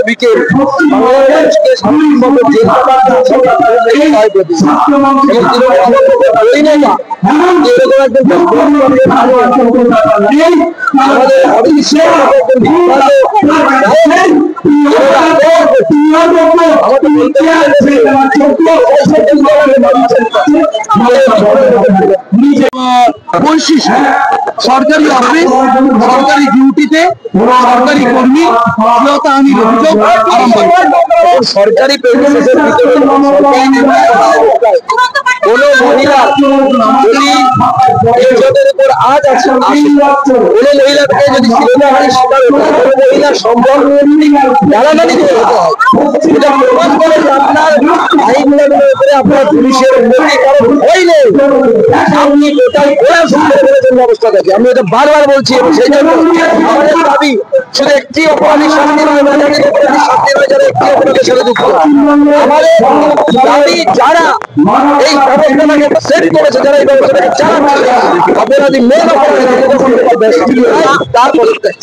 বিকেল সরকারি অফিস, সরকারি ডিউটিতে সরকারি কর্মী শ্লীলতাহানির অভিযোগ আরম্ভ হয়েছে। সরকারি প্রেমিসেসের ভিতরে কোন মহিলা যদি ইজ্জতের উপর আজ আছে, কোন মহিলাকে যদি শ্লীলতাহানির শিকার হতে হয়, কোন মহিলার সম্ভব গালাগালি করে হতে হয়, এটা প্রমাণ করে আপনার আইনগুলোর উপরে আপনার পুলিশের উপরে কারো ভয় নেই। আপনি কোথায় কোথায় সুন্দর করেছেন ব্যবস্থা থাকে, আমি এটা বারবার বলছি। সেই জন্য আমাদের দাবি শুধু একটি অপরাধীর শাস্তি নয়, অপরাধীর শাস্তি নয়, যারা একটি অপরাধের সাথে যুক্ত। আমাদের দাবি যারা এই ব্যবস্থাটাকে সেট করেছে, যারা এই ব্যবস্থাটাকে চালাচ্ছে, অপরাধী মেন অপরাধী তার পদত্যাগ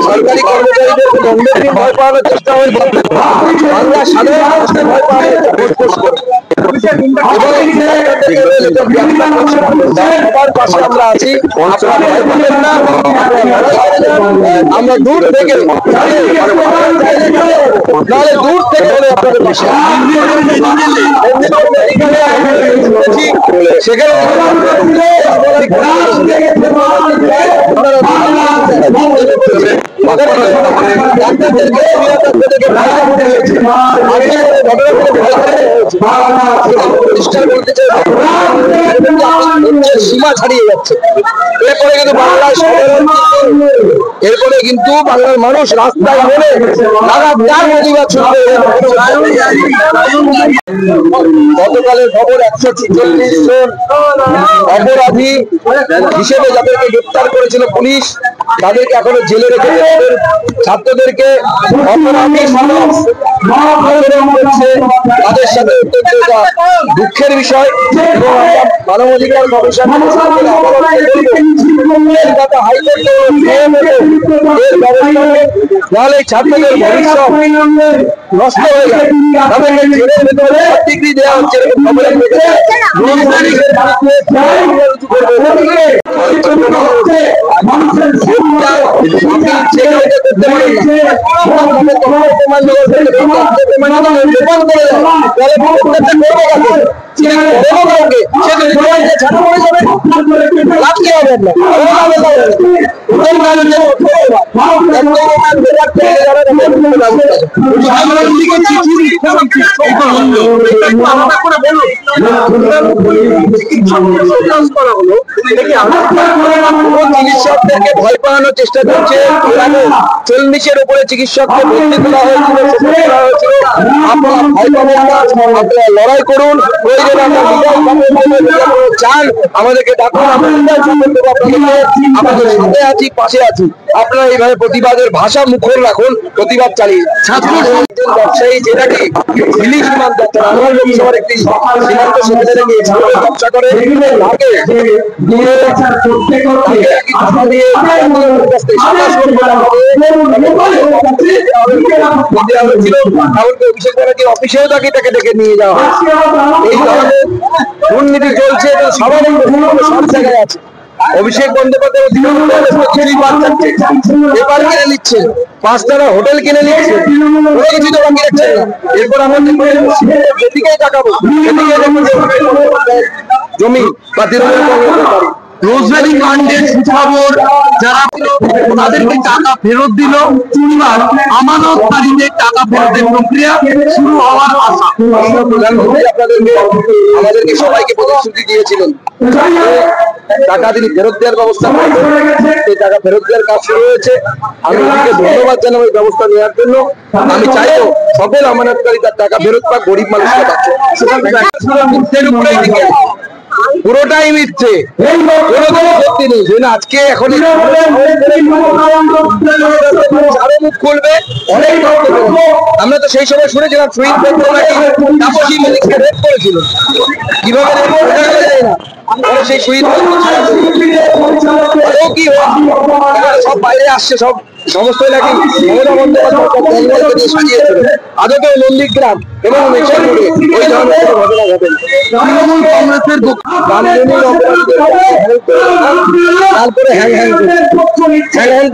সরকারি কর্মচারীদের দণ্ডকে ভয় পাওয়ানোর চেষ্টা হয়, বাংলা সাধারণ মানুষকে ভয় পাওয়ানোর পাশে আমরা আছি। আমরা দূর থেকে দূর থেকে সেখানে সীমা ছাড়িয়ে যাচ্ছে। এরপরে কিন্তু বাংলার মানুষ রাস্তায় বলে লাগাতার প্রতিবাদ শুরু হয়ে গেল। গতকালের খবর 146 জন অপরাধী হিসেবে যাদেরকে গ্রেপ্তার করেছিল পুলিশ, তাদেরকে এখনো জেলে রেখেছে। ছাত্রদেরকে অপরাধী তাদের সাথে দুঃখের বিষয়। এবং মানবাধিকার কমিশন নাহলে ছাত্রদের ভবিষ্যৎ নষ্ট হয়ে যায়, তাদেরকে জেলের ভেতরে ডিগ্রি দেওয়া হচ্ছে। চিকিৎসকদেরকে ভয় পাওয়ানোর চেষ্টা করছে। 40-এর উপরে চিকিৎসককে ভর্তি করা হয়েছিল। আপনারা ভয় পাবেন না, আপনারা লড়াই করুন। প্রয়োজনে চান আমাদেরকে ডাকুন, আমাদের সাথে আছি, পাশে আছি। আপনারা এইভাবে প্রতিবাদের ভাষা মুখর রাখুন, প্রতিবাদ চালিয়ে। ছাত্র ব্যবসায়ী যেটাকে হিলি সীমান্ত লোকসভার একটি সীমান্ত সেখানে ব্যবসা করে অভিষেক ব্যানার্জির অফিসেও তাকে ডেকে নিয়ে যাওয়া হয়। এই ধরনের দুর্নীতি চলছে, স্বাভাবিক সব জায়গায় আছে। অভিষেক বন্দ্যোপাধ্যায় পেপার কিনে নিচ্ছে, 5 হোটেল কিনে নিচ্ছে, কোনো কিছু তো বাকি রাখছে না। এরপর আমাদের যেদিকেই তাকাবো জমি বা রোজভ্যালি কাণ্ডের সুখবর যারা তাদেরকে টাকা ফেরত দিল, এবার আমানতকারীদের টাকা ফেরতের প্রক্রিয়া শুরু হওয়ার আশা। প্রধানমন্ত্রী আমাদেরকে সবাইকে প্রতিশ্রুতি দিয়েছিলেন, টাকা তিনি ফেরত দেওয়ার ব্যবস্থা করেছেন। সেই টাকা ফেরত দেওয়ার কাজ শুরু হয়েছে। আমি ওদিকে ধন্যবাদ জানাবো এই ব্যবস্থা নেওয়ার জন্য। আমি চাইবো সকল আমানতকারী তার টাকা ফেরত পাক, গরিব মানুষকে পাচ্ছে। পুরোটাই মিথ্যে, সত্যি নেই। আজকে এখন মুখ খুলবে অনেক। আমরা তো সেই সময় শুনেছিলাম শহীদ তাপসী মল্লিককে রেপ করেছিল, কিভাবে সেই শহীদ আদৌ কি সব বাইরে আসছে, সব সমস্ত এলাকায় মমতা বন্দ্যোপাধ্যায় দিয়ে সাজিয়েছিল, আদৌ কেউ নন্দীগ্রাম এবং মেদিনীপুরে ওই ধরনের কোনো ঘটনা ঘটেনি। তৃণমূল কংগ্রেসের তারপরে হ্যাং হ্যাং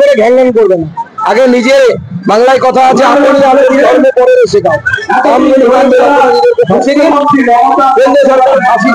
করে ঘ্যাং ঘ্যাং করবে না। আগে নিজে বাংলায় কথা আছে, আপনি ধর্মে পরে শেখাও। ফাঁসি কেন্দ্র সরকার ফাঁসি